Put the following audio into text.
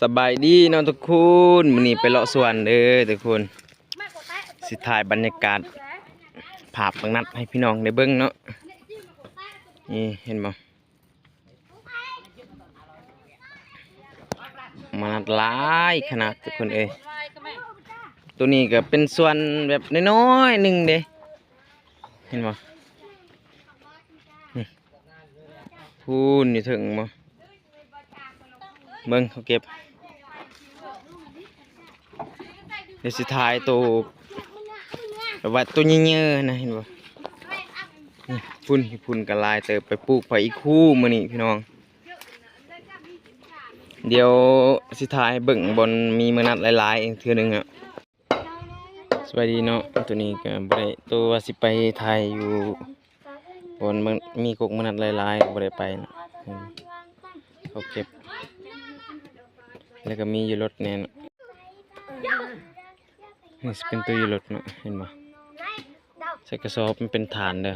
สบายดีเนาะทุกคนมื้อนี้ไปเลาะสวนเด้อทุกคนสิถ่ายบรรยากาศภาพบางนัดให้พี่น้องได้เบิ่งเนาะนี่เห็นบ่มานัดหลายขนาดทุกคนเอ้ยตัวนี้ก็เป็นส่วนแบบน้อยๆหนึงเด้เห็นบ่นี่พูนอยู่ถึงบ่เบิ่งเขาเก็บเดี๋ยวสิถ่ายตัวแบบว่าตัวเยอะๆนะเห็นบ่นี่พุ่นกระลายเติบไปปลูกไผอีกคู่มื้อนี้พี่น้องเดี๋ยวสิถ่ายเบิ่งบนมีมื้อนัดหลายๆเทื่อนึงอ่ะสวัสดีเนาะตัวนี้ก็บ่ได้ตัวว่าสิไปถ่ายอยู่บนมันมีกกมื้อนัดหลายๆบ่ได้ไปนะเขาเก็บแล้วก็มีอยู่รถแน่นนี่สิเป็นตัวอยู่รถเนาะเห็นบ่ใส่กระสอบมันเป็นฐานเด้อ